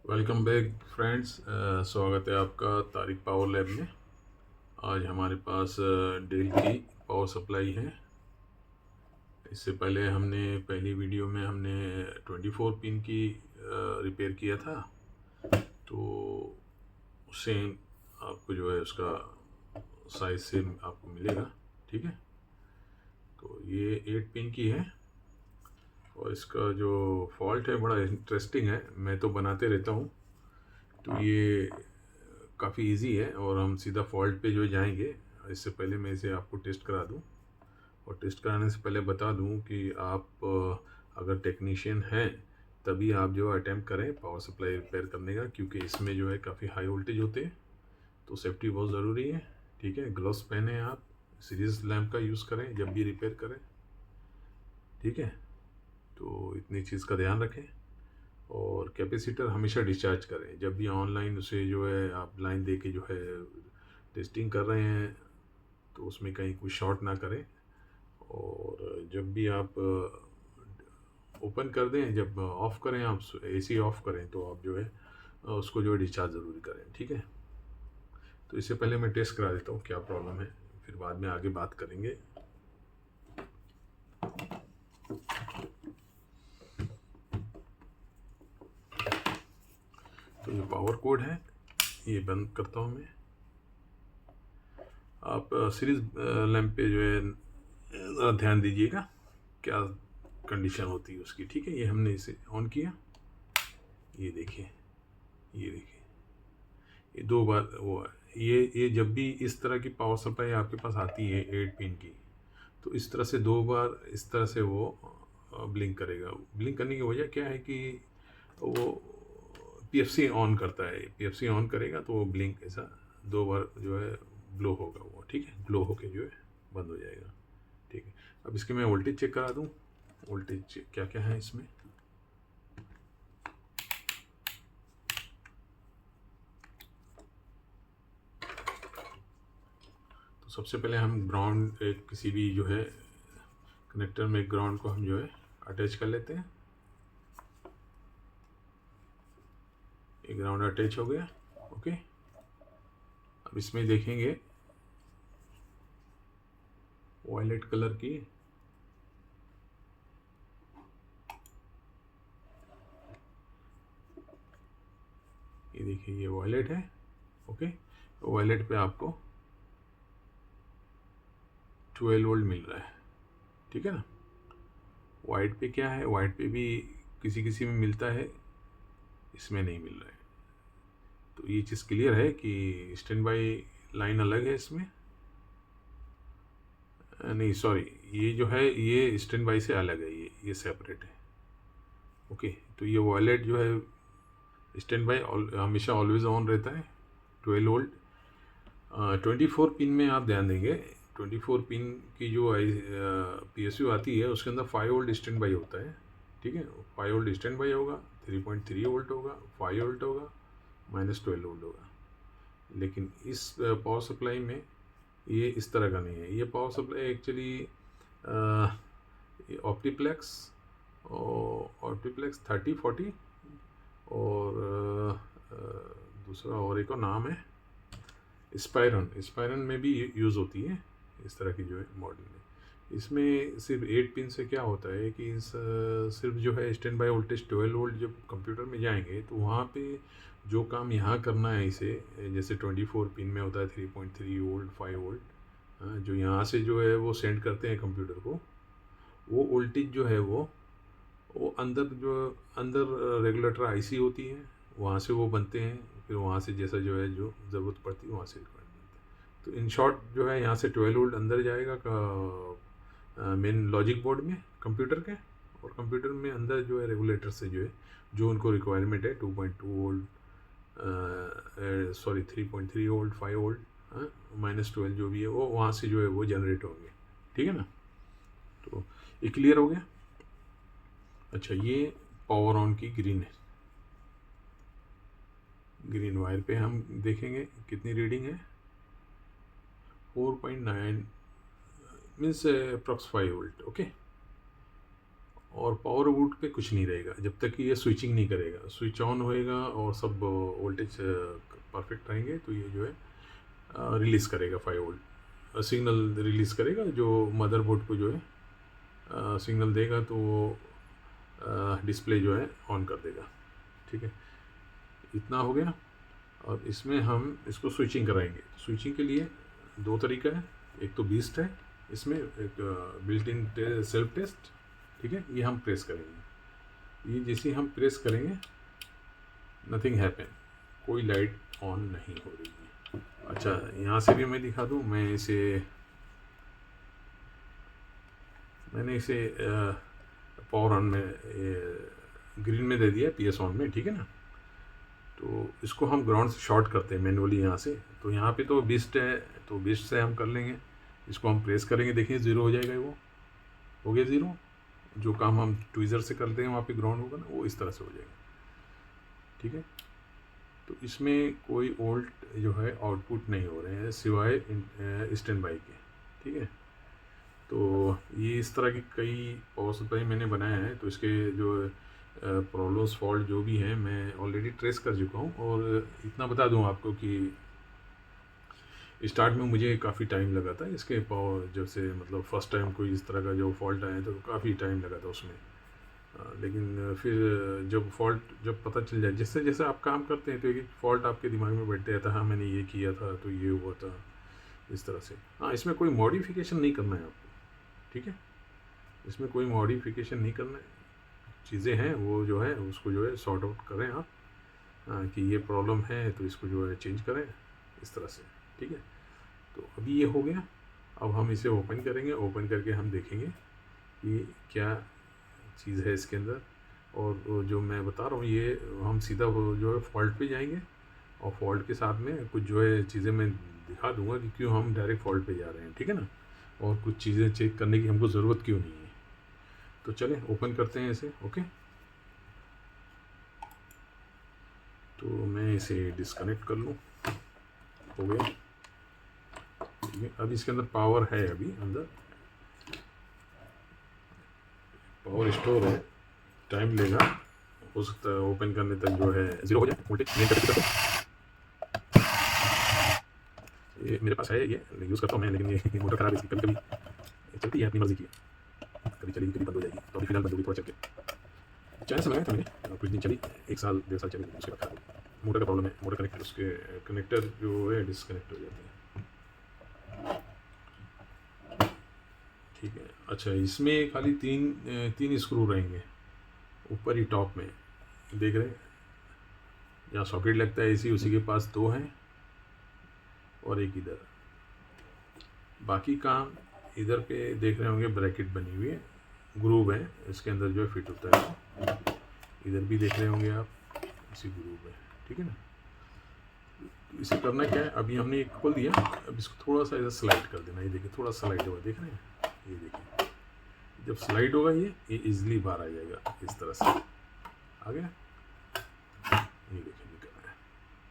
Welcome back friends. स्वागत है आपका तारिक पावर लैब में। आज हमारे पास डेल की पावर सप्लाई है। इससे पहले हमने पहली वीडियो में हमने 24 पिन की रिपेयर किया था, तो उससे आपको जो है उसका साइज से आपको मिलेगा। ठीक है, तो ये 8 पिन की है और इसका जो फॉल्ट है बड़ा इंटरेस्टिंग है। मैं तो बनाते रहता हूँ, तो ये काफ़ी इजी है और हम सीधा फॉल्ट पे जो जाएंगे। इससे पहले मैं इसे आपको टेस्ट करा दूं, और टेस्ट कराने से पहले बता दूं कि आप अगर टेक्नीशियन हैं तभी आप जो अटैम्प्ट करें पावर सप्लाई रिपेयर करने का, क्योंकि इसमें जो है काफ़ी हाई वोल्टेज होते हैं, तो सेफ्टी बहुत ज़रूरी है। ठीक है, ग्लव्स पहने आप, सीरीज लैम्प का यूज़ करें जब भी रिपेयर करें। ठीक है, तो इतनी चीज़ का ध्यान रखें। और कैपेसिटर हमेशा डिस्चार्ज करें। जब भी ऑनलाइन उसे जो है आप लाइन दे के जो है टेस्टिंग कर रहे हैं, तो उसमें कहीं कुछ शॉर्ट ना करें। और जब भी आप ओपन कर दें, जब ऑफ़ करें, आप एसी ऑफ़ करें, तो आप जो है उसको जो है डिस्चार्ज ज़रूर करें। ठीक है, तो इससे पहले मैं टेस्ट करा देता हूँ क्या प्रॉब्लम है, फिर बाद में आगे बात करेंगे। तो ये पावर कोड है, ये बंद करता हूँ मैं। आप सीरीज लैंप पे जो है ज़रा ध्यान दीजिएगा क्या कंडीशन होती है उसकी। ठीक है, ये हमने इसे ऑन किया, ये देखिए, ये देखिए, ये 2 बार वो है। ये जब भी इस तरह की पावर सप्लाई आपके पास आती है 8 पिन की, तो इस तरह से 2 बार इस तरह से वो ब्लिंक करेगा। ब्लिंक करने की वजह क्या है कि वो पीएफसी ऑन करता है। पीएफसी ऑन करेगा तो वो ब्लिंक ऐसा 2 बार जो है ग्लो होगा वो। ठीक है, ग्लो होके जो है बंद हो जाएगा। ठीक है, अब इसके मैं वोल्टेज चेक करा दूं। वोल्टेज क्या क्या है इसमें। तो सबसे पहले हम ग्राउंड किसी भी जो है कनेक्टर में ग्राउंड को हम जो है अटैच कर लेते हैं। ये ग्राउंड अटैच हो गया। ओके, अब इसमें देखेंगे वायलेट कलर की ये देखिए, ये वायलेट है। ओके, वायलेट पे आपको 12 वोल्ट मिल रहा है। ठीक है ना। वाइट पे क्या है, वाइट पे भी किसी किसी में मिलता है, इसमें नहीं मिल रहा है। तो ये चीज़ क्लियर है कि स्टैंड बाई लाइन अलग है इसमें। नहीं सॉरी, ये जो है ये स्टैंड बाई से अलग है, ये सेपरेट है। ओके, तो ये वॉलेट जो है स्टैंड बाई हमेशा ऑलवेज ऑन रहता है, 12 वोल्ट। 24 पिन में आप ध्यान देंगे, 24 पिन की जो PSU आती है उसके अंदर 5 वोल्ट स्टैंड बाई होता है। ठीक है, 5 वोल्ट स्टैंड बाई होगा, 3.3 वोल्ट होगा, 5 वोल्ट होगा, -12 वोल्ट होगा। लेकिन इस पावर सप्लाई में ये इस तरह का नहीं है। ये पावर सप्लाई एक्चुअली ऑप्टीप्लेक्स ऑप्टीप्लेक्स 3040 और दूसरा और एक और नाम है स्पायरन में भी यूज़ होती है इस तरह की जो है मॉडल में। इसमें सिर्फ 8 पिन से क्या होता है कि सिर्फ जो है स्टैंड बाई वोल्टेज 12 वोल्ट जब कंप्यूटर में जाएंगे तो वहाँ पे जो काम यहाँ करना है इसे, जैसे 24 पिन में होता है 3.3 वोल्ट, 5 वोल्ट, जो यहाँ से जो है वो सेंड करते हैं कंप्यूटर को, वो वोल्टेज जो है वो अंदर रेगुलेटर आईसी होती है, वहाँ से वो बनते हैं। फिर वहाँ से जैसा जो है जो ज़रूरत पड़ती है वहाँ से रिक्वायरमेंट बनता है। तो इन शॉर्ट जो है यहाँ से 12 वोल्ट अंदर जाएगा मेन लॉजिक बोर्ड में कंप्यूटर के, और कंप्यूटर में अंदर जो है रेगुलेटर से जो है जो उनको रिक्वायरमेंट है 2.2 वोल्ट, सॉरी 3.3 वोल्ट, 5 वोल्ट, -12 जो भी है वो वहाँ से जो है वो जनरेट होंगे। ठीक है ना, तो ये क्लियर हो गया। अच्छा, ये पावर ऑन की ग्रीन है, ग्रीन वायर पे हम देखेंगे कितनी रीडिंग है। 4.9 मीन्स अप्रॉक्स 5 वोल्ट। ओके, और पावर आउट पे कुछ नहीं रहेगा जब तक कि ये स्विचिंग नहीं करेगा। स्विच ऑन होएगा और सब वोल्टेज परफेक्ट रहेंगे तो ये जो है रिलीज़ करेगा 5 वोल्ट सिग्नल रिलीज़ करेगा, जो मदरबोर्ड को जो है सिग्नल देगा तो वो डिस्प्ले जो है ऑन कर देगा। ठीक है, इतना हो गया। और इसमें हम इसको स्विचिंग कराएंगे। स्विचिंग के लिए 2 तरीका है, एक तो बीस्ट है, इसमें एक बिल्ट इन सेल्फ टेस्ट। ठीक है, ये हम प्रेस करेंगे। ये जैसे हम प्रेस करेंगे नथिंग हैपन, कोई लाइट ऑन नहीं हो रही है। अच्छा, यहाँ से भी मैं दिखा दूँ। मैंने इसे पावर ऑन में ग्रीन में दे दिया, PS ऑन में। ठीक है ना, तो इसको हम ग्राउंड से शॉर्ट करते हैं मैनुअली यहाँ से। तो यहाँ पे तो बिस्ट है, तो बिस्ट से हम कर लेंगे। इसको हम प्रेस करेंगे, देखिए 0 हो जाएगा, वो हो गया 0। जो काम हम ट्विज़र से करते हैं वहाँ पे ग्राउंड होगा ना, वो इस तरह से हो जाएगा। ठीक है, तो इसमें कोई वोल्ट जो है आउटपुट नहीं हो रहे हैं सिवाय स्टैंड बाई के। ठीक है, तो ये इस तरह की कई पावर सप्लाई मैंने बनाया है। तो इसके जो प्रॉब्लम्स फॉल्ट जो भी हैं मैं ऑलरेडी ट्रेस कर चुका हूँ। और इतना बता दूँ आपको कि स्टार्ट में मुझे काफ़ी टाइम लगा था इसके पावर, जब से मतलब फ़र्स्ट टाइम कोई इस तरह का जो फॉल्ट आया तो काफ़ी टाइम लगा था उसमें। लेकिन फिर जब पता चल जाए, जैसे जैसे आप काम करते हैं तो एक फॉल्ट आपके दिमाग में बैठ जाता है, हाँ मैंने ये किया था तो ये हुआ था, इस तरह से। हाँ, इसमें कोई मॉडिफिकेशन नहीं करना है आपको। ठीक है, इसमें कोई मॉडिफिकेशन नहीं करना है, चीज़ें हैं वो जो है उसको जो है सॉर्ट आउट करें आप। कि ये प्रॉब्लम है तो इसको जो है चेंज करें इस तरह से। ठीक है, तो अभी ये हो गया। अब हम इसे ओपन करेंगे। ओपन करके हम देखेंगे कि क्या चीज़ है इसके अंदर। और जो मैं बता रहा हूँ ये हम सीधा वो जो है फॉल्ट पे जाएंगे, और फॉल्ट के साथ में कुछ जो है चीज़ें मैं दिखा दूंगा कि क्यों हम डायरेक्ट फॉल्ट पे जा रहे हैं। ठीक है ना, और कुछ चीज़ें चेक करने की हमको ज़रूरत क्यों नहीं है। तो चलें ओपन करते हैं इसे। ओके, तो मैं इसे डिस्कनेक्ट कर लूँ। हो गया। ठीक है, अब इसके अंदर पावर है, अभी अंदर पावर स्टोर है, टाइम लेगा, हो सकता है ओपन करने तक जो है 0 हो जाए वोल्टेज मेन कैपेसिटर पे। ये मेरे पास है, ये यूज़ करता हूँ मैं, लेकिन ये मोटर खराब है इसकी, कभी कभी चलती है अपनी मर्जी की, कभी चलेगी कभी बंद हो जाएगी। तो अभी फिलहाल बंद होगी थोड़ा चल के। चाइना से मंगाया था मैंने, कुछ दिन चली, 1 साल 1.5 साल चली, उसके बाद खराब हो। मोटर का प्रॉब्लम है, मोटर कनेक्टर, उसके कनेक्टर जो है डिसकनेक्ट हो जाते हैं। ठीक है, अच्छा इसमें खाली तीन स्क्रू रहेंगे ऊपर ही टॉप में, देख रहे हैं जहाँ सॉकेट लगता है इसी, उसी के पास 2 हैं और एक इधर। बाकी काम इधर पे देख रहे होंगे, ब्रैकेट बनी हुई है, ग्रूव है, इसके अंदर जो है फिट होता है। इधर भी देख रहे होंगे आप, इसी ग्रूव है। ठीक है ना, तो इसे करना क्या है, अभी हमने एक खोल दिया, अब इसको थोड़ा सा इधर स्लाइड कर देना। ये देखिए थोड़ा स्लाइड होगा, देख रहे हैं, ये देखिए जब स्लाइड होगा ये इजीली बाहर आ जाएगा, इस तरह से आ गया। ये देखिए निकल रहा है।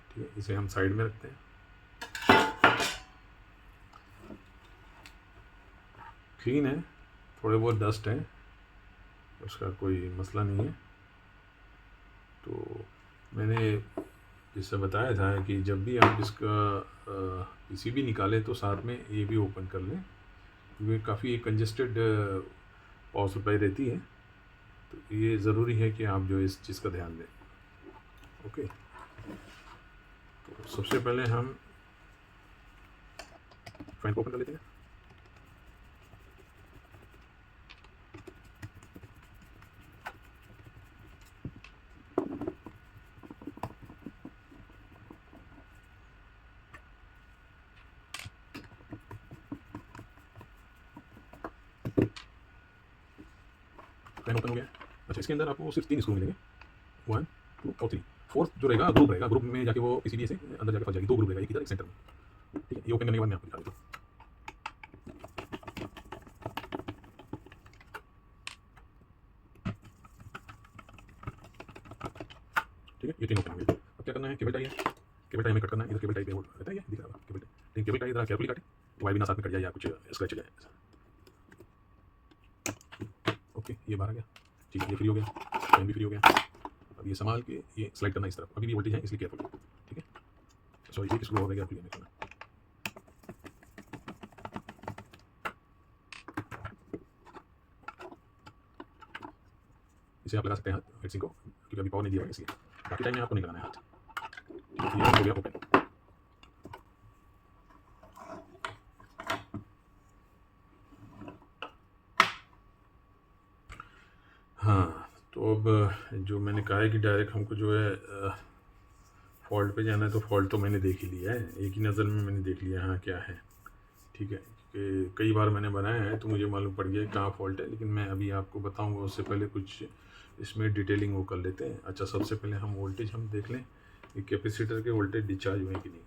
ठीक है, इसे हम साइड में रखते हैं। क्लीन है, थोड़े बहुत डस्ट है, उसका कोई मसला नहीं है। तो मैंने जिससे बताया था कि जब भी आप इसका पीसीबी निकालें तो साथ में ये भी ओपन कर लें, क्योंकि काफ़ी कंजेस्टेड पावर सप्लाई रहती है, तो ये ज़रूरी है कि आप जो इस चीज़ का ध्यान दें। ओके, तो सबसे पहले हम फैन को ओपन कर लेते हैं। फैन ओपन हो गया। अच्छा, इसके अंदर आपको सिर्फ 3 स्क्रू मिलेंगे, 1 2 और 3। 4th जो रहेगा ग्रुप रहेगा, ग्रुप में जाके वो पीसीबी से अंदर जाके फंस जाएगी। 2 ग्रुप रहेगा, एक इधर एक सेंटर में। ठीक है, ये ओपन करने के बाद मैं आपको दिखा देता हूँ। ठीक है, ये 3 ओपन हो गए। अब क्या करना है, केबल टाई है, केबल टाई हमें कट करना है। इधर केबल टाई पे होल रहता है, ये दिख रहा है केबल टाई, लेकिन केबल टाई इधर केयरफुली काटें, वायर भी ना साथ में कट जाए या कुछ स्क्रैच हो जाए। ओके, ये बाहर आ गया। ठीक है, ये फ्री हो गया, फैन भी फ्री हो गया। अब ये संभाल के ये स्लाइड करना इस तरफ, अभी भी वोल्टेज है इसलिए केयरफुल, ठीक है। सॉरी, एक स्क्रू हो गया, आपको लेने का। इसे आप लगा सकते हैं हाथ हीटसिंक को, क्योंकि अभी पावर नहीं दिया हुआ है इसलिए। बाकी टाइम में आपको नहीं लगाना है हाथ, ठीक है। ये हो गया ओपन। हाँ, तो अब जो मैंने कहा है कि डायरेक्ट हमको जो है फॉल्ट पे जाना है, तो फॉल्ट तो मैंने देख ही लिया है, एक ही नज़र में मैंने देख लिया हाँ क्या है, ठीक है। कि कई बार मैंने बनाया है तो मुझे मालूम पड़ गया कहाँ फॉल्ट है, लेकिन मैं अभी आपको बताऊंगा उससे पहले कुछ इसमें डिटेलिंग वो कर लेते हैं। अच्छा, सबसे पहले हम वोल्टेज हम देख लें कि कैपेसिटर के वोल्टेज डिस्चार्ज हुए कि नहीं।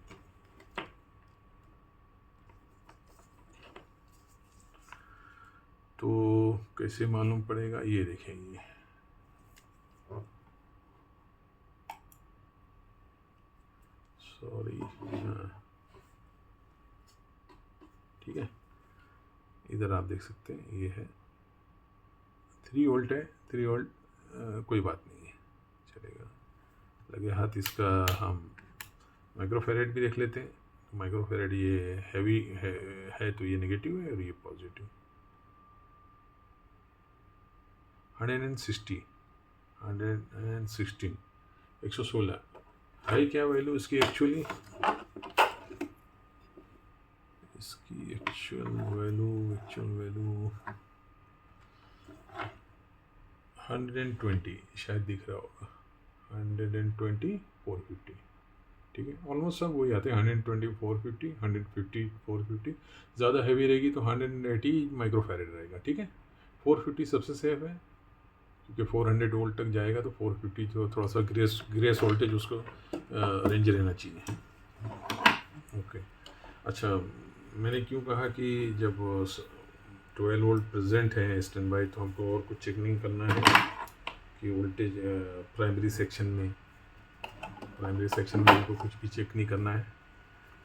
तो कैसे मालूम पड़ेगा, ये देखेंगे। सॉरी, हाँ ठीक है, इधर आप देख सकते हैं ये है 3 वोल्ट है, 3 वोल्ट, कोई बात नहीं है, चलेगा। लगे हाथ इसका हम माइक्रोफेरेड भी देख लेते हैं। तो माइक्रोफेरेड ये हैवी है तो ये नेगेटिव है और ये पॉजिटिव। 116 116 हाई क्या वैल्यू इसकी एक्चुअली, इसकी एक्चुअल वैल्यू 120 शायद दिख रहा होगा, 120 450, ठीक है। ऑलमोस्ट सब वही आते हैं, 120 450, 150 450। ज़्यादा हैवी रहेगी तो 180 माइक्रोफैरेड रहेगा, ठीक है। 450 सबसे सेफ है, क्योंकि 400 वोल्ट तक जाएगा तो 450 जो थोड़ा सा ग्रेस वोल्टेज उसको रेंज रहना चाहिए। ओके, अच्छा, मैंने क्यों कहा कि जब 12 वोल्ट प्रेजेंट है स्टैंड बाई, तो हमको और कुछ चेक नहीं करना है कि वोल्टेज प्राइमरी सेक्शन में हमको कुछ भी चेक नहीं करना है।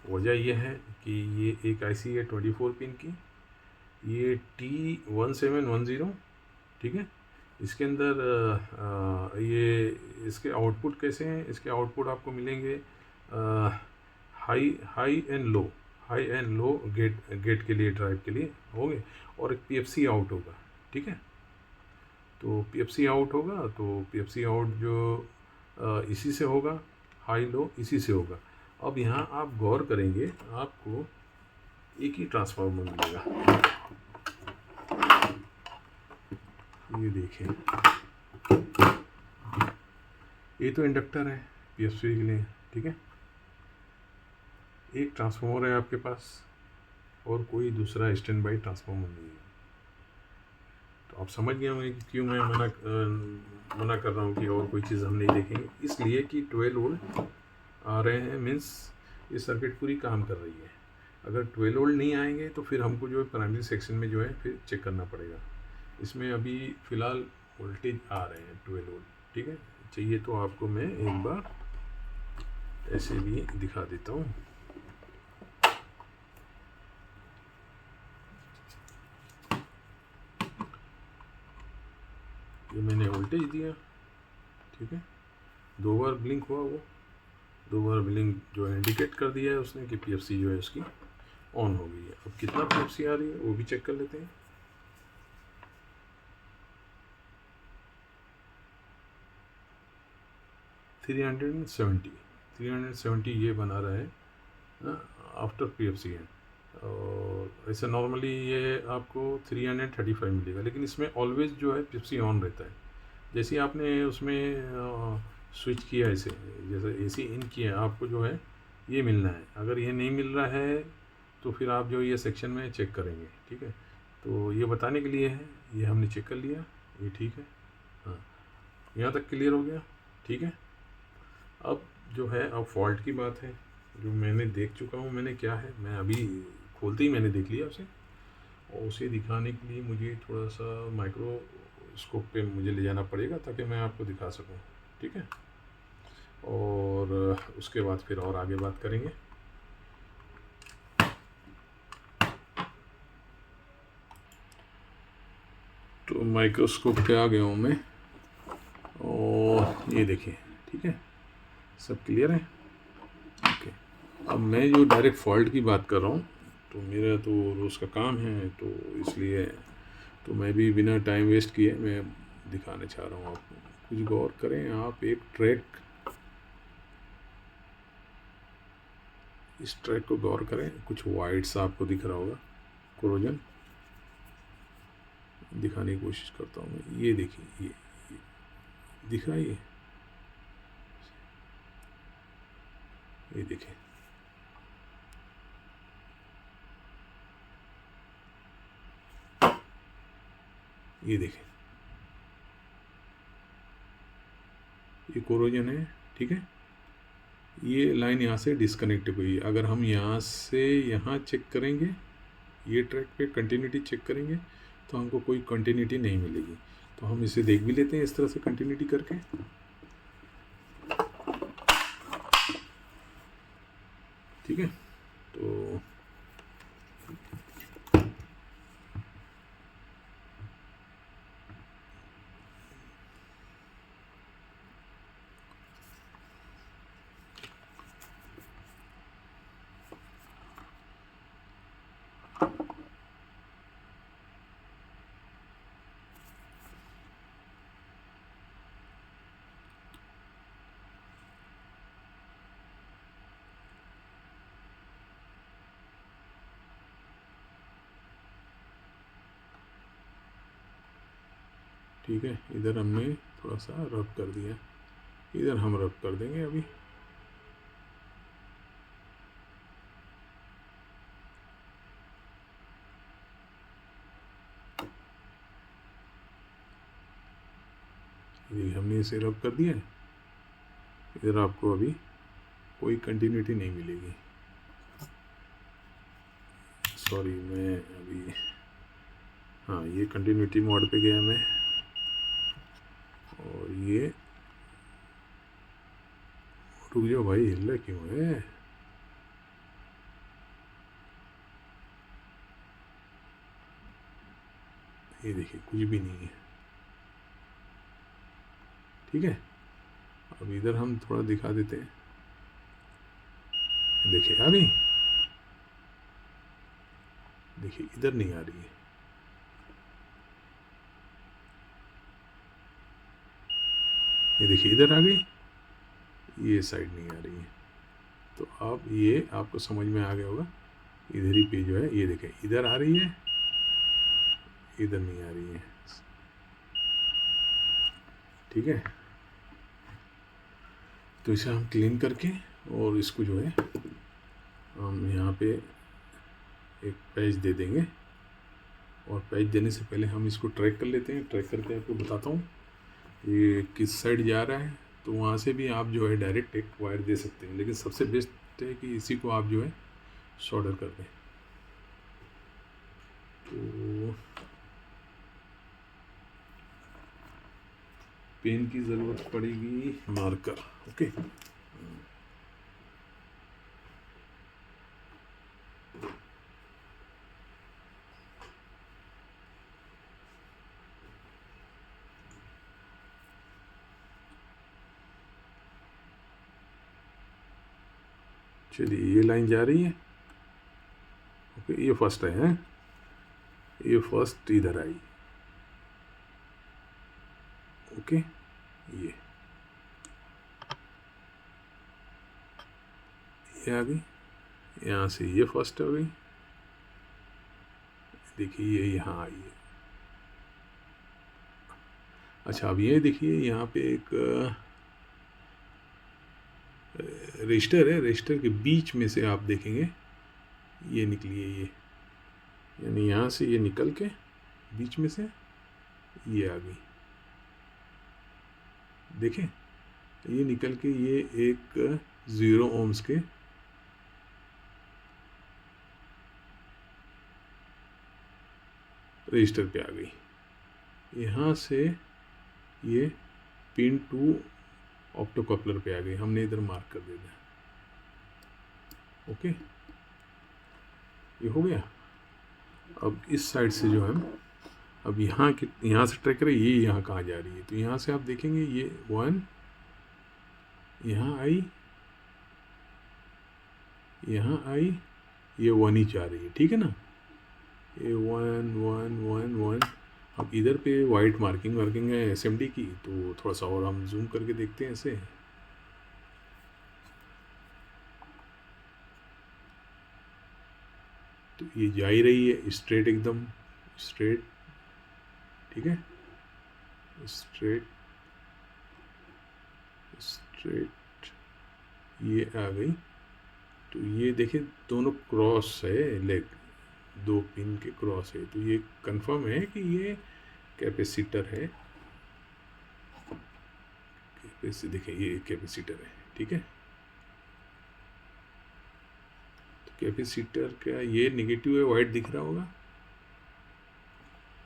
वजह यह है कि ये एक आईसी है 24 पिन की, ये T1710, ठीक है। इसके अंदर ये इसके आउटपुट कैसे हैं, इसके आउटपुट आपको मिलेंगे हाई एंड लो गेट के लिए, ड्राइव के लिए होंगे, और एक PFC आउट होगा, ठीक है। तो PFC आउट होगा, तो PFC आउट जो इसी से होगा, हाई लो इसी से होगा। अब यहाँ आप गौर करेंगे, आपको एक ही ट्रांसफार्मर मिलेगा, ये देखें, ये तो इंडक्टर है PFC के लिए, ठीक है। एक ट्रांसफार्मर है आपके पास और कोई दूसरा स्टैंड बाई ट्रांसफार्मर नहीं है। तो आप समझ गए होंगे कि क्यों मैं मना कर रहा हूँ कि और कोई चीज़ हम नहीं देखेंगे, इसलिए कि 12 वोल्ट आ रहे हैं, मीन्स ये सर्किट पूरी काम कर रही है। अगर 12 वोल्ट नहीं आएंगे तो फिर हमको जो है प्राइमरी सेक्शन में जो है फिर चेक करना पड़ेगा। इसमें अभी फ़िलहाल वोल्टेज आ रहे हैं 12 वोल्ट, ठीक है। चाहिए तो आपको मैं एक बार ऐसे भी दिखा देता हूँ। ये मैंने वोल्टेज दिया, ठीक है, 2 बार ब्लिंक हुआ, वो 2 बार ब्लिंक जो है इंडिकेट कर दिया है उसने कि PFC जो है उसकी ऑन हो गई है। अब कितना PFC आ रही है वो भी चेक कर लेते हैं। थ्री हंड्रेड सेवेंटी ये बना रहा है आफ्टर PFC है, और ऐसे नॉर्मली ये आपको 335 मिलेगा, लेकिन इसमें ऑलवेज जो है PFC ऑन रहता है। जैसे आपने उसमें स्विच किया, ऐसे जैसे AC इन किया, आपको जो है ये मिलना है। अगर ये नहीं मिल रहा है तो फिर आप जो ये सेक्शन में चेक करेंगे, ठीक है। तो ये बताने के लिए है, ये हमने चेक कर लिया, ये ठीक है, हाँ, यहाँ तक क्लियर हो गया, ठीक है। अब जो है, अब फॉल्ट की बात है, जो मैंने देख चुका हूँ, मैंने क्या है, मैं अभी खोलते ही मैंने देख लिया उसे, और उसे दिखाने के लिए मुझे थोड़ा सा माइक्रोस्कोप पे मुझे ले जाना पड़ेगा ताकि मैं आपको दिखा सकूँ, ठीक है। और उसके बाद फिर और आगे बात करेंगे। तो तो माइक्रोस्कोप पे आ गया हूँ मैं, और ये देखिए, ठीक है, सब क्लियर है। ओके, अब मैं जो डायरेक्ट फॉल्ट की बात कर रहा हूँ, तो मेरा तो रोज़ का काम है, तो इसलिए तो मैं भी बिना टाइम वेस्ट किए मैं दिखाना चाह रहा हूँ आपको। कुछ गौर करें आप, एक ट्रैक, इस ट्रैक को गौर करें, कुछ वाइट सा आपको दिख रहा होगा, कोरोजन दिखाने की कोशिश करता हूँ मैं। ये देखिए, ये दिख रहा है, ये देखिए, ये देखें, ये कोरोजन है, ठीक है। ये लाइन यहाँ से डिस्कनेक्ट हुई। अगर हम यहाँ से यहाँ चेक करेंगे, ये ट्रैक पे कंटिन्यूटी चेक करेंगे, तो हमको कोई कंटिन्यूटी नहीं मिलेगी। तो हम इसे देख भी लेते हैं इस तरह से कंटिन्यूटी करके। ठीक है, तो ठीक है, इधर हमने थोड़ा सा रब कर दिया, इधर हम रब कर देंगे अभी। ये हमने इसे रब कर दिया है, इधर आपको अभी कोई कंटिन्यूटी नहीं मिलेगी। सॉरी, मैं अभी, हाँ, ये कंटिन्यूटी मोड पे गया मैं, और ये, रुक जाओ भाई, हिल रहा क्यों है? ये देखिए, कुछ भी नहीं है, ठीक है। अब इधर हम थोड़ा दिखा देते हैं, देखिए आ गई, देखिए इधर नहीं आ रही है, ये देखिए इधर आ गई, ये साइड नहीं आ रही है। तो अब ये आपको समझ में आ गया होगा, इधर ही पे जो है, ये देखें इधर आ रही है, इधर नहीं आ रही है, ठीक है। तो इसे हम क्लीन करके, और इसको जो है हम यहाँ पे एक पैच दे देंगे, और पैच देने से पहले हम इसको ट्रैक कर लेते हैं। ट्रैक करके आपको बताता हूँ ये किस साइड जा रहा है। तो वहाँ से भी आप जो है डायरेक्ट एक वायर दे सकते हैं, लेकिन सबसे बेस्ट है कि इसी को आप जो है सोल्डर कर दें। तो पेन की ज़रूरत पड़ेगी, मार्कर, ओके। चलिए, ये लाइन जा रही है, ओके, ये फर्स्ट है, ये फर्स्ट इधर आई, ओके, ये आ गई, यहाँ से ये फर्स्ट हो गई, देखिए ये यहाँ आई है। अच्छा, अब ये देखिए यहाँ पे एक रजिस्टर है, रजिस्टर के बीच में से आप देखेंगे ये निकली है, ये यानी यहाँ से ये निकल के बीच में से ये आ गई, देखें, ये निकल के ये एक 0 ohms के रजिस्टर पे आ गई। यहाँ से ये पिन टू ऑप्टोकपलर पे आ गई, हमने इधर मार्क कर देना, ओके, ये हो गया। अब इस साइड से जो हम अब यहाँ से ट्रैक करें, ये यहाँ कहाँ जा रही है, तो यहाँ से आप देखेंगे ये 1 यहाँ आई, यहाँ आई, ये 1 ही जा रही है, ठीक है ना, ये 1 1 1 1। अब इधर पे वाइट मार्किंग वर्किंग है SMD की, तो थोड़ा सा और हम जूम करके देखते हैं ऐसे। तो ये जा ही रही है स्ट्रेट, एकदम स्ट्रेट, ठीक है, स्ट्रेट स्ट्रेट, ये आ गई। तो ये देखिए दोनों क्रॉस है, लेग 2 पिन के क्रॉस है, तो ये कंफर्म है कि ये कैपेसिटर है। देखिए ये कैपेसिटर है, ठीक है। तो कैपेसिटर का ये नेगेटिव है, वाइट दिख रहा होगा,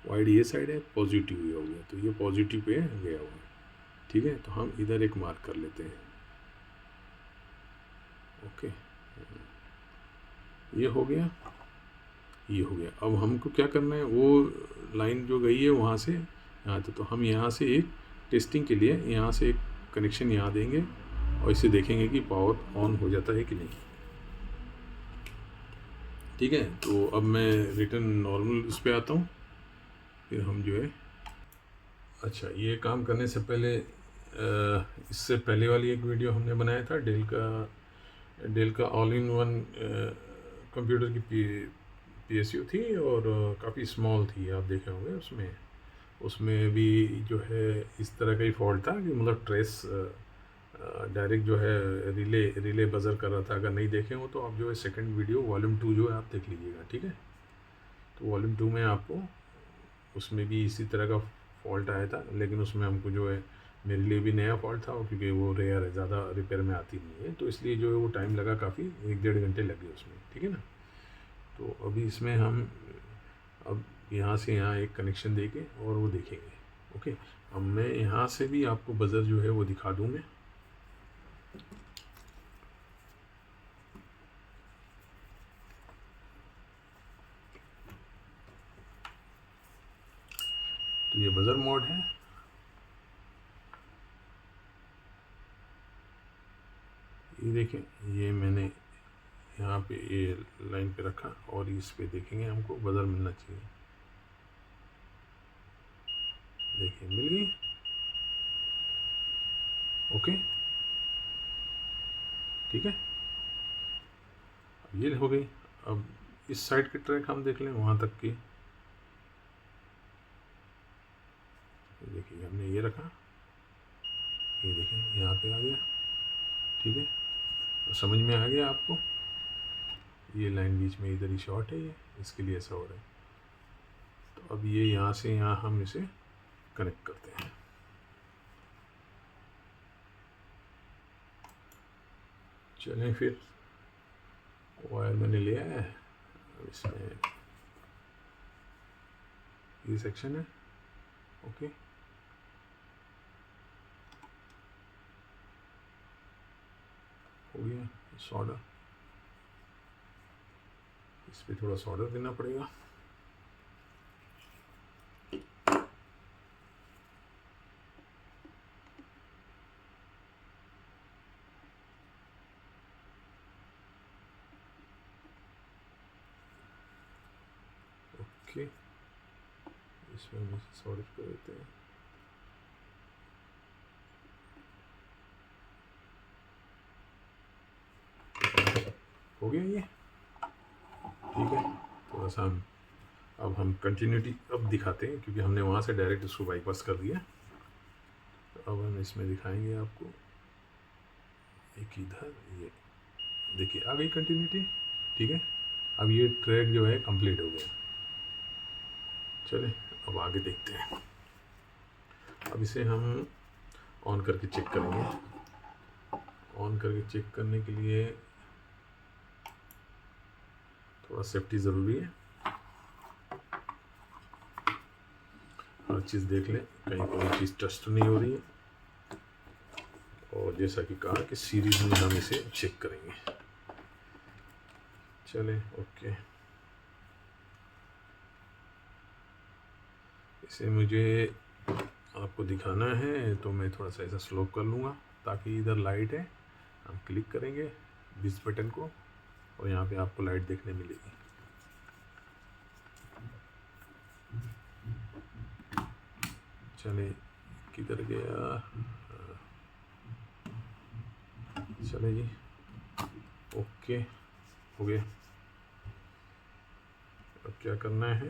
वाइट ये साइड है, पॉजिटिव ये हो गया, तो ये पॉजिटिव पे गया हुआ है, ठीक है। तो हम इधर एक मार्क कर लेते हैं, ओके, ये हो गया, ये हो गया। अब हमको क्या करना है, वो लाइन जो गई है वहाँ से यहाँ तक, तो हम यहाँ से एक टेस्टिंग के लिए यहाँ से एक कनेक्शन यहाँ देंगे और इसे देखेंगे कि पावर ऑन हो जाता है कि नहीं, ठीक है। तो अब मैं रिटर्न नॉर्मल उस पर आता हूँ, फिर हम जो है, अच्छा ये काम करने से पहले इससे पहले वाली एक वीडियो हमने बनाया था डेल का ऑल इन वन कंप्यूटर की PSU थी, और काफ़ी स्मॉल थी, आप देखे होंगे। उसमें भी जो है इस तरह का ही फॉल्ट था कि मतलब ट्रेस डायरेक्ट जो है रिले बजर कर रहा था। अगर नहीं देखे हो तो आप जो है सेकंड वीडियो वॉल्यूम 2 जो है आप देख लीजिएगा, ठीक है। तो वॉल्यूम 2 में आपको उसमें भी इसी तरह का फॉल्ट आया था, लेकिन उसमें हमको जो है मेरे लिए भी नया फॉल्ट था, क्योंकि वो रेयर है, ज़्यादा रिपेयर में आती नहीं है, तो इसलिए जो है वो टाइम लगा काफ़ी, 1-1.5 घंटे लगे उसमें, ठीक है ना। तो अभी इसमें हम अब यहाँ से यहाँ एक कनेक्शन देके और वो देखेंगे, ओके। अब मैं यहाँ से भी आपको बज़र जो है वो दिखा दूँ मैं, तो ये बज़र मोड है, ये देखें, ये मैंने यहाँ पे ये लाइन पे रखा और इस पे देखेंगे हमको बज़र मिलना चाहिए, देखिए मिल गई, ओके, ठीक है। अब ये हो गई। अब इस साइड के ट्रैक हम देख लें वहाँ तक की, देखिए हमने ये रखा, ये देखिए यहाँ पे आ गया, ठीक है। तो समझ में आ गया आपको, ये लाइन बीच में इधर ही शॉर्ट है, ये इसके लिए ऐसा हो रहा है। तो अब ये यहाँ से यहाँ हम इसे कनेक्ट करते हैं, चलें फिर। वायर मैंने लिया है, इसमें ये सेक्शन है, ओके, हो गया सॉल्डर, इस पर थोड़ा सॉल्डर देना पड़ेगा, ओके। इसमें हम सॉल्डर कर देते हैं, हो गया ये, ठीक है। थोड़ा सा अब हम कंटिन्यूटी अब दिखाते हैं, क्योंकि हमने वहाँ से डायरेक्ट उसको बाईपास कर दिया। तो अब हम इसमें दिखाएंगे आपको, एक इधर, ये देखिए आ गई कंटिन्यूटी, ठीक है। अब ये ट्रैक जो है कंप्लीट हो गया। चले अब आगे देखते हैं। अब इसे हम ऑन करके चेक करेंगे। ऑन करके चेक करने के लिए थोड़ा सेफ्टी ज़रूरी है, हर चीज़ देख लें कहीं कोई चीज़ टच तो नहीं हो रही है। और जैसा कि कहा कि सीरीज में हम इसे चेक करेंगे। चलें, ओके। इसे मुझे आपको दिखाना है तो मैं थोड़ा सा ऐसा स्लो कर लूँगा ताकि इधर लाइट है, हम क्लिक करेंगे इस बटन को और यहाँ पे आपको लाइट देखने मिलेगी। चले किधर गया, चले जी, ओके हो गया। अब क्या करना है,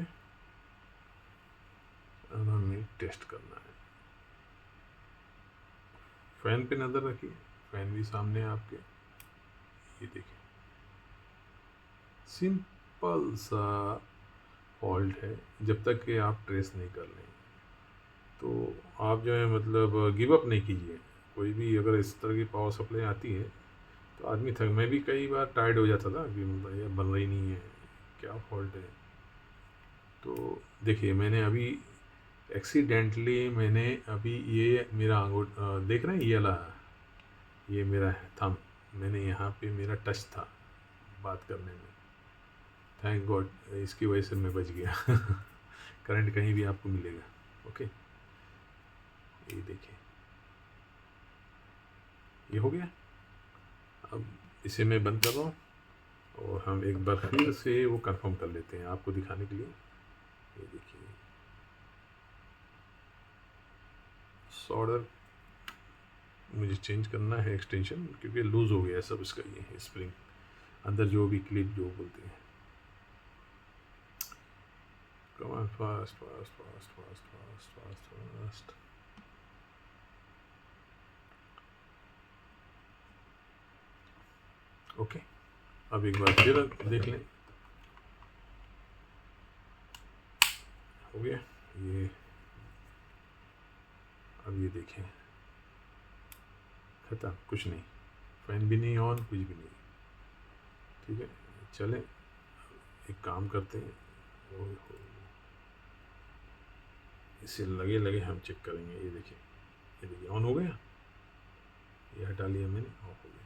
अब हमें टेस्ट करना है। फैन पे नज़र रखिए, फैन भी सामने है आपके, ये देखिए सिंपल सा फॉल्ट है। जब तक कि आप ट्रेस नहीं कर लें तो आप जो है मतलब गिव अप नहीं कीजिए। कोई भी अगर इस तरह की पावर सप्लाई आती है तो आदमी थक, मैं भी कई बार टायर्ड हो जाता था कि ये बन रही नहीं है, क्या फॉल्ट है। तो देखिए मैंने अभी एक्सीडेंटली मैंने अभी ये मेरा देख रहे हैं ये वाला, ये मेरा है थंब, मैंने यहाँ पे मेरा टच था बात करने में, थैंक गॉड इसकी वजह से मैं बच गया। करंट कहीं भी आपको मिलेगा, ओके। ये देखिए ये हो गया। अब इसे मैं बंद कर रहा हूँ और हम एक बार फिर से वो कंफर्म कर लेते हैं आपको दिखाने के लिए। ये देखिए सॉल्डर मुझे चेंज करना है एक्सटेंशन, क्योंकि लूज़ हो गया सब इसका, ये स्प्रिंग अंदर जो भी क्लिप जो बोलते हैं। Come on fast fast fast fast fast fast fast. Okay अब एक बार फिर देख लें, हो गया ये। अब ये देखें खत्म, कुछ नहीं, फैन भी नहीं ऑन, कुछ भी नहीं, ठीक है। चलें एक काम करते हैं, इसे लगे लगे हम चेक करेंगे। ये देखिए ऑन हो गया, ये हटा लिया मैंने, ऑफ हो गया,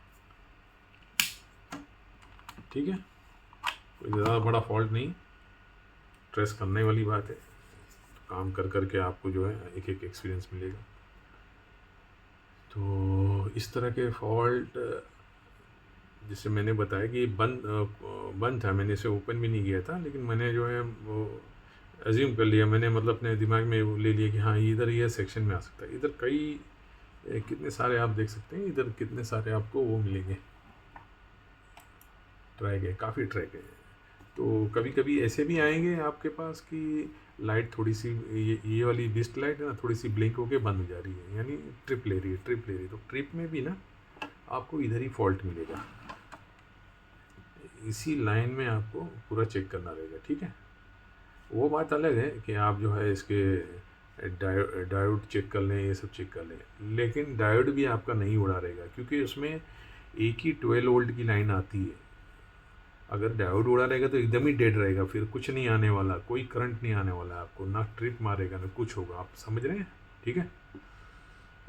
ठीक है। कोई ज़्यादा बड़ा फॉल्ट नहीं, ट्रेस करने वाली बात है, तो काम कर करके आपको जो है एक एक एक्सपीरियंस मिलेगा। तो इस तरह के फॉल्ट जिससे मैंने बताया कि बंद था, मैंने इसे ओपन भी नहीं किया था, लेकिन मैंने जो है वो अज्यूम कर लिया, मैंने मतलब अपने दिमाग में वो ले लिया कि हाँ इधर ये सेक्शन में आ सकता है। इधर कई कितने सारे आप देख सकते हैं, इधर कितने सारे आपको वो मिलेंगे, ट्रैक है, काफ़ी ट्रैक है। तो कभी कभी ऐसे भी आएंगे आपके पास कि लाइट थोड़ी सी ये वाली बिस्ट लाइट है ना, थोड़ी सी ब्लिंक होके बंद हो जा रही है, यानी ट्रिप ले रही है। तो ट्रिप में भी ना आपको इधर ही फॉल्ट मिलेगा, इसी लाइन में आपको पूरा चेक करना रहेगा, ठीक है। वो बात अलग है कि आप जो है इसके डायोड चेक कर लें, ये सब चेक कर लें, लेकिन डायोड भी आपका नहीं उड़ा रहेगा, क्योंकि उसमें एक ही 12 वोल्ट की लाइन आती है। अगर डायोड उड़ा रहेगा तो एकदम ही डेड रहेगा, फिर कुछ नहीं आने वाला, कोई करंट नहीं आने वाला आपको, ना ट्रिप मारेगा ना कुछ होगा, आप समझ रहे हैं, ठीक है।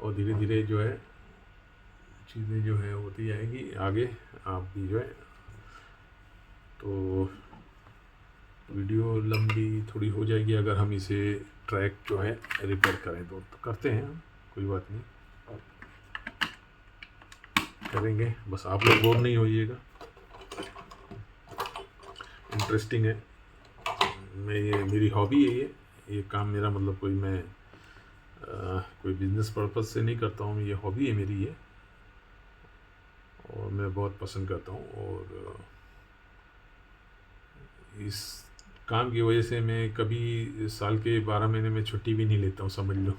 और धीरे धीरे जो है चीज़ें जो है होती जाएगी आगे, आप भी जो है। तो वीडियो लंबी थोड़ी हो जाएगी अगर हम इसे ट्रैक जो है रिपेयर करें, तो करते हैं हम, कोई बात नहीं, करेंगे, बस आप लोग बोर नहीं होइएगा, इंटरेस्टिंग है। मैं ये मेरी हॉबी है, ये काम मेरा, मतलब कोई मैं कोई बिजनेस पर्पस से नहीं करता हूँ, ये हॉबी है मेरी ये, और मैं बहुत पसंद करता हूँ। और इस काम की वजह से मैं कभी साल के 12 महीने में छुट्टी भी नहीं लेता हूँ, समझ लो।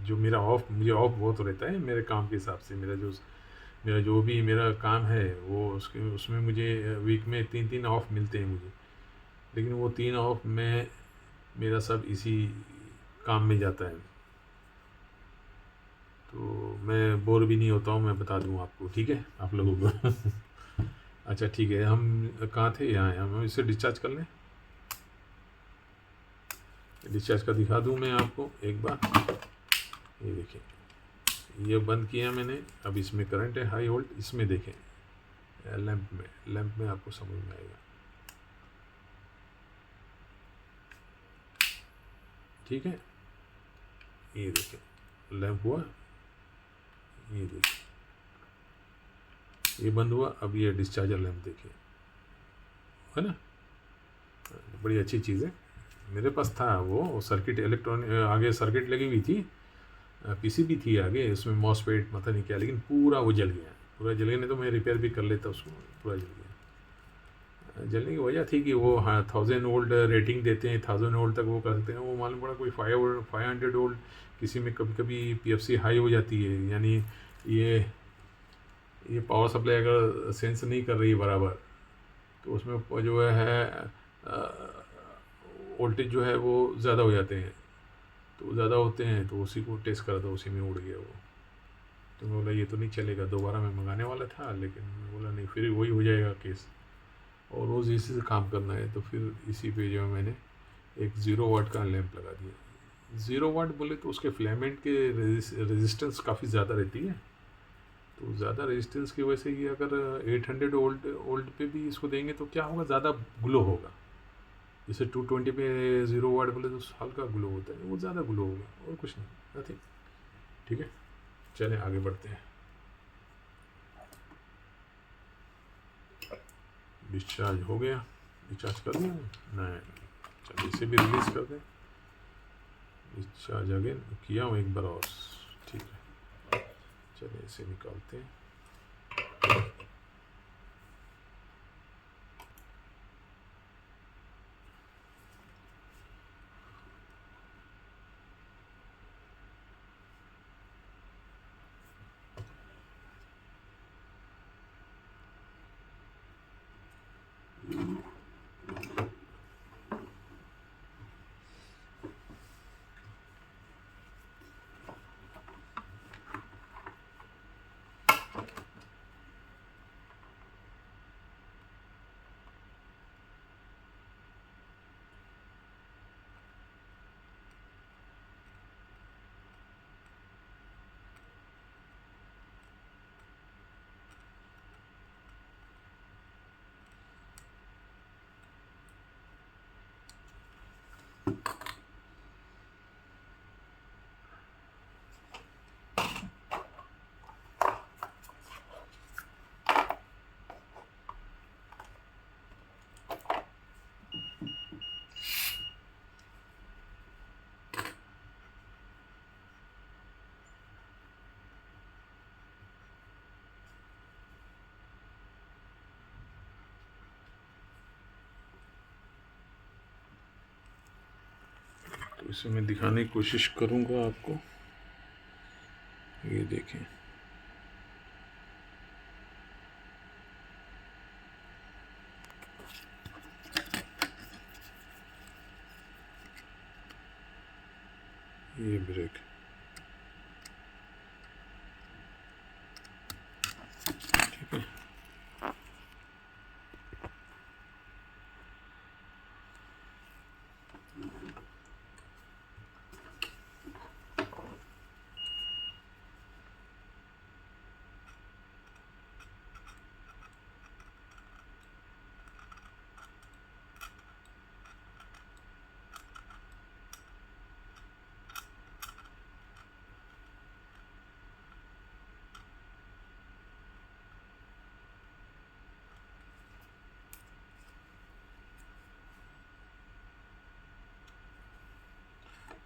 जो मेरा मुझे ऑफ बहुत रहता है मेरे काम के हिसाब से, मेरा जो भी मेरा काम है वो उसमें मुझे वीक में 3 ऑफ मिलते हैं मुझे, लेकिन वो 3 ऑफ में मेरा सब इसी काम में जाता है, तो मैं बोर भी नहीं होता हूँ, मैं बता दूँ आपको, ठीक है, आप लोगों को। अच्छा ठीक है, हम कहाँ थे, यहाँ हम इसे डिस्चार्ज कर लें। डिस्चार्ज का दिखा दूँ मैं आपको एक बार, ये देखिए ये बंद किया मैंने, अब इसमें करंट है हाई वोल्ट, इसमें देखें लैंप में आपको समझ में आएगा, ठीक है, ये देखिए लैंप हुआ, ये देखिए ये बंद हुआ। अब ये डिस्चार्जर लैंप देखिए, है ना, बड़ी अच्छी चीज़ है। मेरे पास था वो सर्किट, इलेक्ट्रॉनिक आगे सर्किट लगी हुई थी, पीसीबी थी आगे, उसमें मॉसफेट पता नहीं क्या, लेकिन पूरा वो जल गया, पूरा जल गया। नहीं तो मैं रिपेयर भी कर लेता उसको, पूरा जल गया। जलने की वजह थी कि वो हाँ 1000 वोल्ट रेटिंग देते हैं, 1000 वोल्ट तक वो करते हैं। वो मालूम पड़ा कोई 500 वोल्ट, किसी में कभी कभी पीएफसी हाई हो जाती है, यानी ये ये पावर सप्लाई अगर सेंस नहीं कर रही है बराबर, तो उसमें जो है वोल्टेज जो है वो ज़्यादा हो जाते हैं। तो ज़्यादा होते हैं तो उसी को टेस्ट करा था, उसी में उड़ गया वो। तो मैं बोला ये तो नहीं चलेगा, दोबारा मैं मंगाने वाला था, लेकिन मैं बोला नहीं, फिर वही हो जाएगा केस, और रोज़ इसी से काम करना है। तो फिर इसी पे जो है मैंने एक 0 वाट का लैंप लगा दिया। 0 वाट बोले तो उसके फिलामेंट के रेजिस्टेंस काफ़ी ज़्यादा रहती है, तो ज़्यादा रेजिस्टेंस की वजह से ये अगर 800 वोल्ट पे भी इसको देंगे तो क्या होगा, ज़्यादा ग्लो होगा। जैसे 220 पे 0 वाट बोले तो हल्का ग्लो होता है, वो ज़्यादा ग्लो होगा, और कुछ नहीं, नथिंग। ठीक है, चलें आगे बढ़ते हैं। डिस्चार्ज हो गया, डिस्चार्ज कर दिया नहीं, चलिए इसे भी रिलीज़ कर दें। डिस्चार्ज अगेन किया हूँ एक बार और, ठीक है, चलिए इसे निकालते हैं। तो इसे मैं दिखाने की कोशिश करूँगा आपको, ये देखें। ये ब्रेक, ठीक है,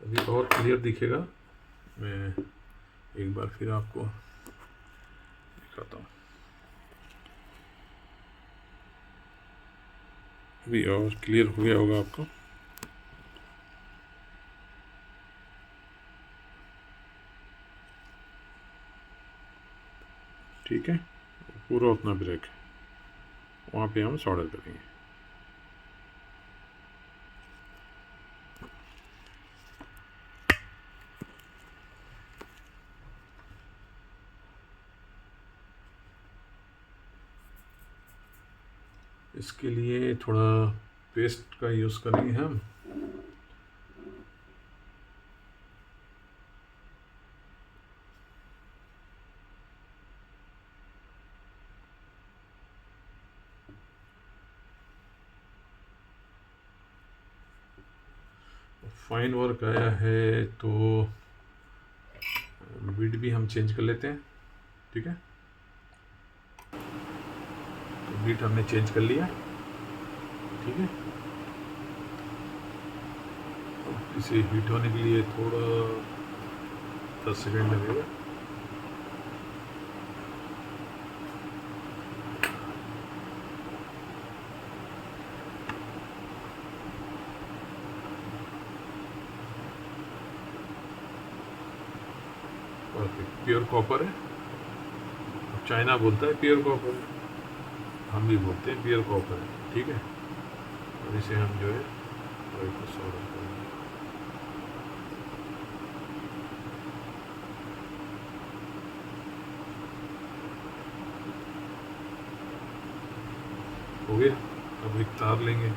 अभी और क्लियर दिखेगा। मैं एक बार फिर आपको दिखाता हूँ, अभी और क्लियर हो गया होगा आपको। ठीक है, पूरा उतना ब्रेक है, वहाँ पे हम सॉल्डर करेंगे। इसके लिए थोड़ा पेस्ट का यूज़ करेंगे हम। फाइन वर्क आया है तो बिट भी हम चेंज कर लेते हैं। ठीक है, तो बिट हमने चेंज कर लिया। ठीक है, इसे हीट होने के लिए थोड़ा 10 सेकेंड लगेगा। परफेक्ट, प्योर कॉपर है। चाइना बोलता है प्योर कॉपर है, हम भी बोलते हैं प्योर कॉपर है। ठीक है, और इसे हम जो है सोल्डर करेंगे। हो गया। अब एक तार लेंगे,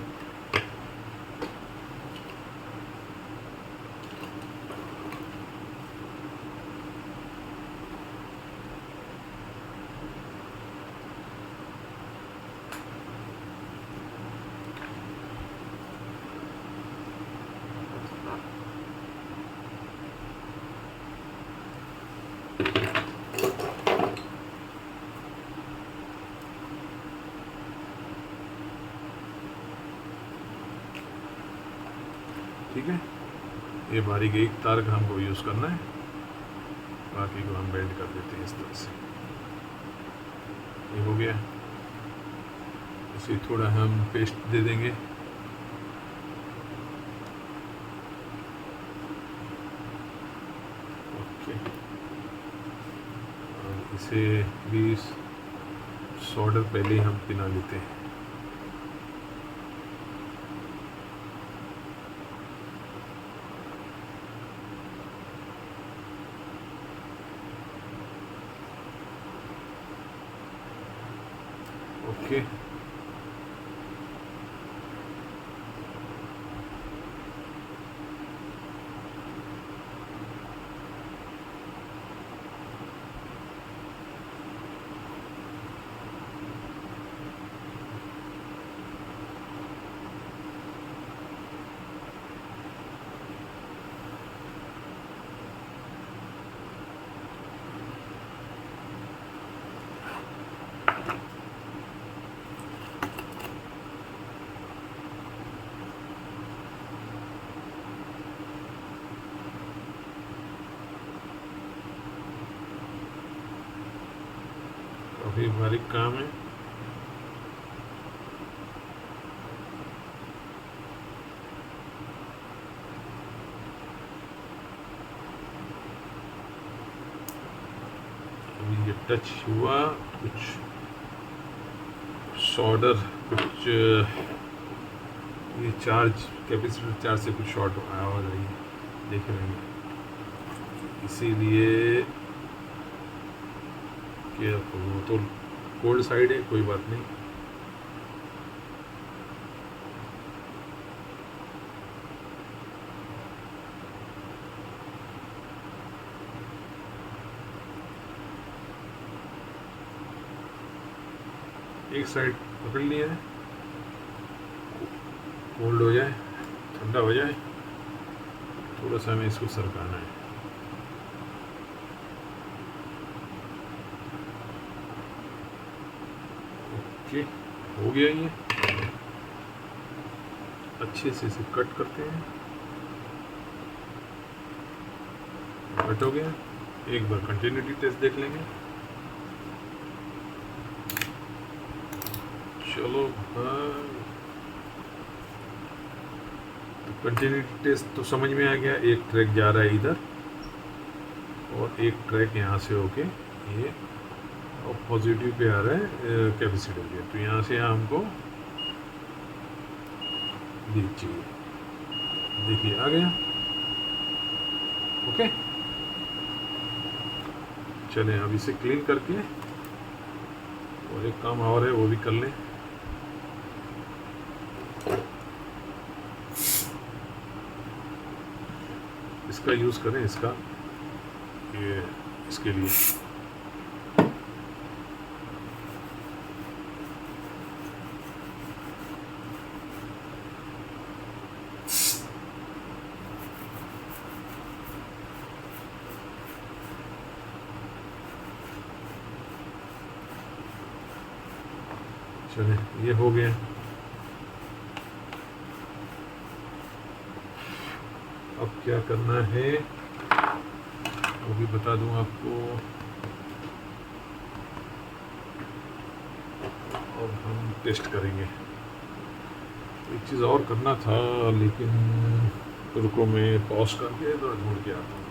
ठीक है। ये बारीक एक तार का हमको यूज़ करना है, बाकी को हम बेंड कर देते हैं इस तरह से। ये हो गया। इसे थोड़ा हम पेस्ट दे देंगे। ओके, और इसे भी सोल्डर पहले ही हम पिना लेते हैं। ओके, काफ़ी बारीक काम है। अभी ये टच हुआ, कुछ सोल्डर, कुछ ये चार्ज, कैपेसिटर चार्ज से कुछ शॉर्ट आवाज़ आई है, देख रहे हैं। इसीलिए क्या, वो तो कोल्ड साइड है, कोई बात नहीं। एक साइड पकड़ लिया है, कोल्ड हो जाए, ठंडा हो जाए, थोड़ा सा हमें इसको सरकाना है। ओके, हो गया ये। अच्छे से इसे कट करते हैं। कट हो गया। एक बार कंटिन्यूटी टेस्ट देख लेंगे। चलो कंटिन्यूटी टेस्ट तो समझ में आ गया। एक ट्रैक जा रहा है इधर और एक ट्रैक यहाँ से होके ये और पॉजिटिव पे आ रहा है कैपेसिटर पे। तो यहाँ से हमको चाहिए, देखिए आ गया। ओके, चलें अब इसे क्लीन करके और एक काम और है वो भी कर लें। इसका यूज़ करें, इसका ये इसके लिए चले, ये हो गया। अब क्या करना है वो भी बता दूं आपको। अब हम टेस्ट करेंगे। एक चीज़ और करना था, लेकिन रुको मैं पॉज करके तो ढूंढ के आता हूँ।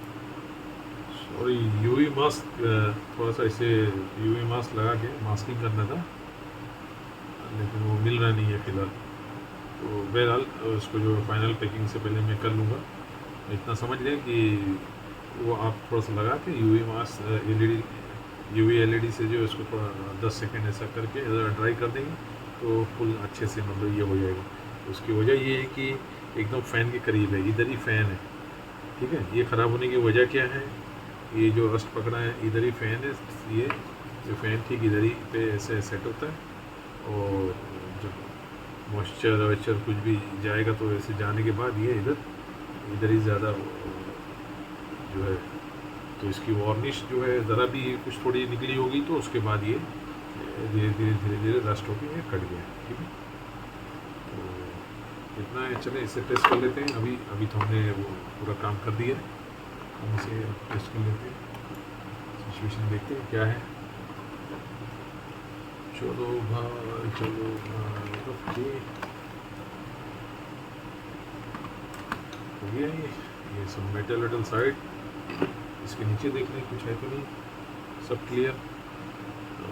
सॉरी, यूवी मास्क, थोड़ा सा इसे यूवी मास्क लगा के मास्किंग करना था, लेकिन वो मिल रहा नहीं है फ़िलहाल। तो बहरहाल उसको जो फाइनल पैकिंग से पहले मैं कर लूँगा। इतना समझ लें कि वो आप थोड़ा सा लगा के यूवी मास्क यूवी एलईडी से जो इसको थोड़ा 10 सेकंड ऐसा करके ड्राई कर देंगे तो फुल अच्छे से मतलब ये हो जाएगा। उसकी वजह ये है कि एकदम फ़ैन के करीब है, इधर ही फ़ैन है, ठीक है। ये ख़राब होने की वजह क्या है, ये जो रस्ट पकड़ा है इधर ही फ़ैन है, ये जो फ़ैन ठीक इधर ही पे ऐसे सेट होता है, और जब मॉइस्चर वॉइस्चर कुछ भी जाएगा तो ऐसे जाने के बाद ये इधर ही ज़्यादा जो है, तो इसकी वार्निश जो है ज़रा भी कुछ थोड़ी निकली होगी तो उसके बाद ये धीरे धीरे रस्ट होकर ये कट गया, ठीक है। तो इतना है, चले इसे टेस्ट कर लेते हैं। अभी तो हमने वो पूरा काम कर दिया, हम इसे टेस्ट कर लेते हैं, सिचुएशन देखते हैं क्या है। चलो भाई, ओके हो गया ये सब मेटल साइड। इसके नीचे देख लें कुछ है तो नहीं, सब क्लियर। तो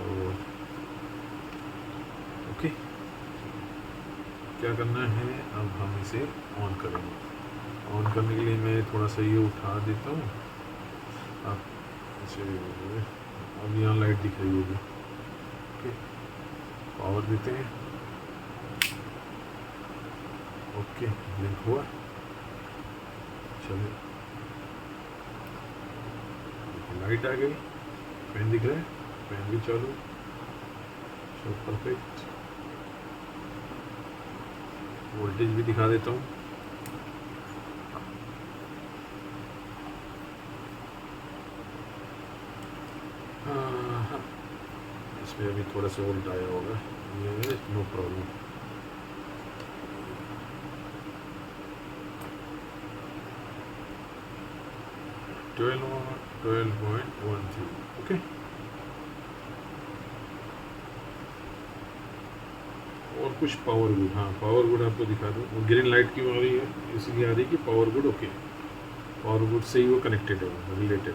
ओके, क्या करना है, अब हम इसे ऑन करेंगे। ऑन करने के लिए मैं थोड़ा सा ये उठा देता हूँ। अब इसे, अब यहाँ लाइट दिख रही होगी, ओके। पावर देते हैं, ओके, ब्लिंक हुआ। चलिए, लाइट आ गई, फैन दिख रहा है, फैन भी चालू, सब परफेक्ट। वोल्टेज भी दिखा देता हूँ, हाँ, इसमें अभी थोड़ा सा वोल्ट आया होगा, ये नो प्रॉब्लम। Twelve 12.13, okay. और कुछ पावर गुड, हाँ पावर गुड आपको दिखा दूँ। वो ग्रीन लाइट क्यों आ रही है, इसलिए आ रही है कि power good, okay, power good से ही वो कनेक्टेड है, वो रिलेटेड।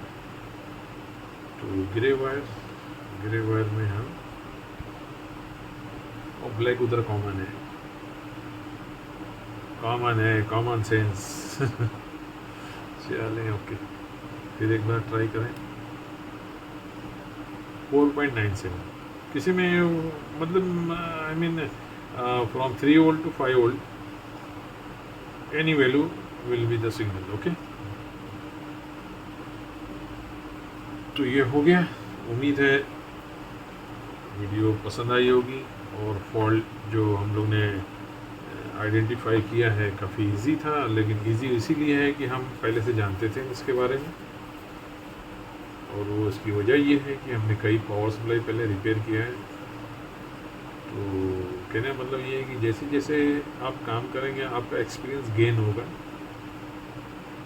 तो ग्रे वायर में हम, और ब्लैक उधर कॉमन है, कॉमन सेंस चलें, ओके। फिर एक बार ट्राई करें। 4.97 किसी में, मतलब I mean from 3 volt to 5 volt, any value will be the signal, okay. तो ये हो गया। उम्मीद है वीडियो पसंद आई होगी, और फॉल्ट जो हम लोग ने आइडेंटिफाई किया है काफ़ी इजी था, लेकिन इजी इसीलिए है कि हम पहले से जानते थे इसके बारे में, और वो इसकी वजह ये है कि हमने कई पावर सप्लाई पहले रिपेयर किया है। तो कहने का मतलब ये है कि जैसे जैसे आप काम करेंगे आपका एक्सपीरियंस गेन होगा,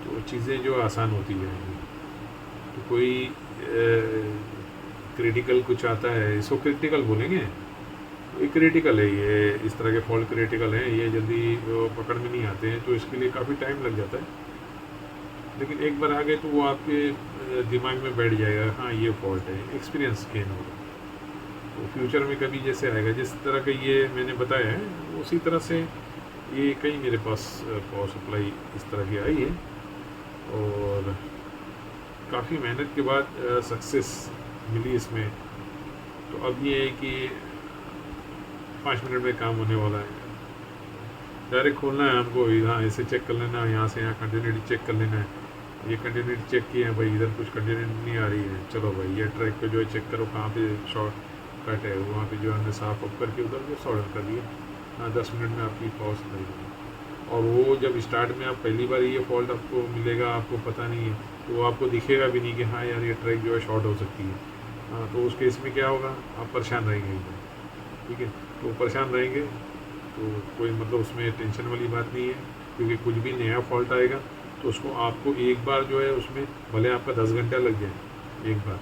तो चीज़ें जो आसान होती जाएंगी। तो कोई क्रिटिकल कुछ आता है, इसको क्रिटिकल बोलेंगे, ये क्रिटिकल है, ये इस तरह के फॉल्ट क्रिटिकल हैं, ये जल्दी पकड़ में नहीं आते हैं, तो इसके लिए काफ़ी टाइम लग जाता है। लेकिन एक बार आ गए तो वो आपके दिमाग में बैठ जाएगा, हाँ ये फॉल्ट है, एक्सपीरियंस गेन होगा। तो फ्यूचर में कभी जैसे आएगा, जिस तरह का ये मैंने बताया है उसी तरह से ये कई मेरे पास पावर सप्लाई इस तरह की आई है, और काफ़ी मेहनत के बाद सक्सेस मिली इसमें। तो अब ये है कि 5 मिनट में काम होने वाला है। डायरेक्ट खोलना है हमको, हाँ ऐसे चेक कर लेना, यहाँ से यहाँ कंटिन्यूटी चेक कर लेना है। ये कंटिन्यूटी चेक किए हैं भाई, इधर कुछ कंटिन्यूटी नहीं आ रही है, चलो भाई ये ट्रैक पे जो है चेक करो कहाँ पे शॉर्ट कट है, वहाँ पे जो हमने साफ अप करके उधर को सॉल्व कर दिया। हाँ 10 मिनट में आपकी पावर सप्लाई होगी। और वो जब स्टार्ट में आप पहली बार ये फॉल्ट आपको मिलेगा, आपको पता नहीं है, तो वो आपको दिखेगा भी नहीं कि हाँ यार ये ट्रैक जो है शॉर्ट हो सकती है। हाँ तो उस केस में क्या होगा, आप परेशान रहेंगे एकदम, ठीक है। तो परेशान रहेंगे, तो कोई मतलब उसमें टेंशन वाली बात नहीं है, क्योंकि कुछ भी नया फॉल्ट आएगा तो उसको आपको एक बार जो है उसमें भले आपका 10 घंटा लग जाए एक बार,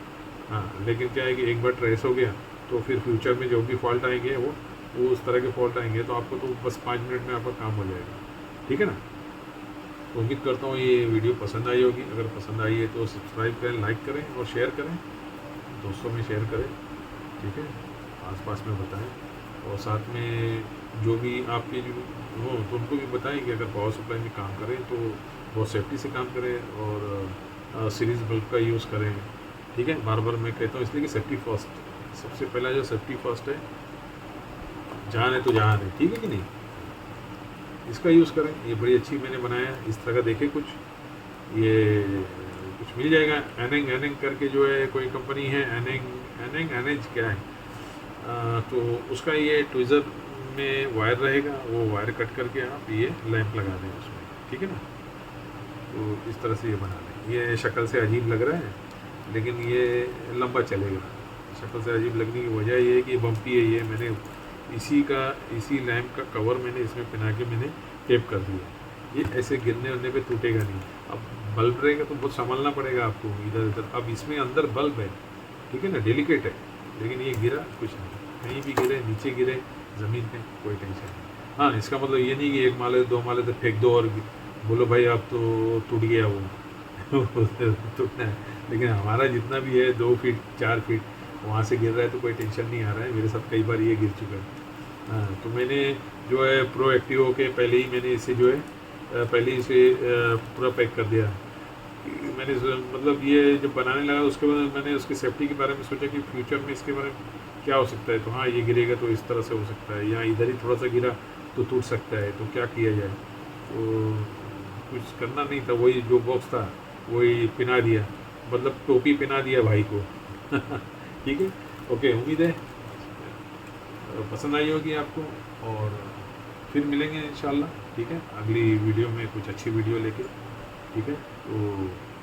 हाँ, लेकिन क्या है कि एक बार ट्रेस हो गया तो फिर फ्यूचर में जो भी फॉल्ट आएंगे वो उस तरह के फॉल्ट आएंगे तो आपको तो बस 5 मिनट में आपका काम हो जाएगा। ठीक है ना। तो उम्मीद करता हूँ ये वीडियो पसंद आई होगी। अगर पसंद आई है तो सब्सक्राइब करें, लाइक करें और शेयर करें, दोस्तों में शेयर करें। ठीक है, आसपास में बताएं, और साथ में जो भी आपके जो हो तो उनको भी बताएं कि अगर पावर सप्लाई में काम करें तो बहुत सेफ्टी से काम करें और सीरीज़ बल्ब का यूज़ करें। ठीक है, बार बार मैं कहता हूँ इसलिए कि सेफ्टी फर्स्ट, सबसे पहला जो सेफ्टी फर्स्ट है, जान है तो जहान है। ठीक है कि नहीं, इसका यूज़ करें। ये बड़ी अच्छी मैंने बनाया, इस तरह का देखे कुछ, ये कुछ मिल जाएगा। एनेंग करके जो है कोई कंपनी है, एनेंज क्या है, तो उसका ये ट्विज़र में वायर रहेगा, वो वायर कट करके आप ये लैंप लगा दें उसमें। ठीक है ना, तो इस तरह से ये बना लें। ये शक्ल से अजीब लग रहा है लेकिन ये लंबा चलेगा। शक्ल से अजीब लगने की वजह ये है कि बम्पी है, ये मैंने इसी लैंप का कवर मैंने इसमें पहना के मैंने टेप कर दिया। ये ऐसे गिरने उरने पे टूटेगा नहीं। अब बल्ब रहेगा तो बहुत संभालना पड़ेगा आपको इधर उधर। अब इसमें अंदर बल्ब है, ठीक है ना, डेलिकेट है, लेकिन ये गिरा कुछ नहीं, कहीं भी गिरे, नीचे गिरे, ज़मीन पे, कोई टेंशन नहीं। हाँ, इसका मतलब ये नहीं कि 1 माले 2 माले तक फेंक दो और बोलो भाई अब तो टूट गया वो टूटना है। लेकिन हमारा जितना भी है 2 फीट 4 फीट वहाँ से गिर रहा है तो कोई टेंशन नहीं आ रहा है। मेरे साथ कई बार ये गिर चुका है। हाँ, तो मैंने जो है प्रोएक्टिव होके पहले ही मैंने इसे जो है पहले ही इसे पूरा पैक कर दिया। मैंने मतलब ये जब बनाने लगा उसके बाद मैंने उसकी सेफ्टी के बारे में सोचा कि फ्यूचर में इसके बारे में क्या हो सकता है। तो हाँ, ये गिरेगा तो इस तरह से हो सकता है, या इधर ही थोड़ा सा गिरा तो टूट सकता है, तो क्या किया जाए। तो कुछ करना नहीं था, वही जो बॉक्स था वही पिना दिया, मतलब टोपी पिना दिया भाई को ठीक है, ओके, उम्मीद है पसंद आई होगी आपको, और फिर मिलेंगे इंशाल्लाह। ठीक है, अगली वीडियो में कुछ अच्छी वीडियो लेके। ठीक है, तो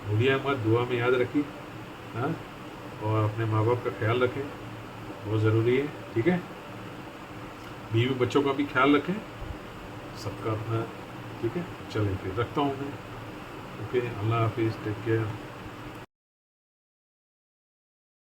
भूलिए मत, दुआ में याद रखिए। हाँ, और अपने माँ बाप का ख्याल रखें, बहुत ज़रूरी है। ठीक है, बीवी बच्चों का भी ख्याल रखें, सबका अपना। ठीक है, चलें फिर रखता हूँ मैं। ओके, अल्लाह हाफिज़, टेक केयर।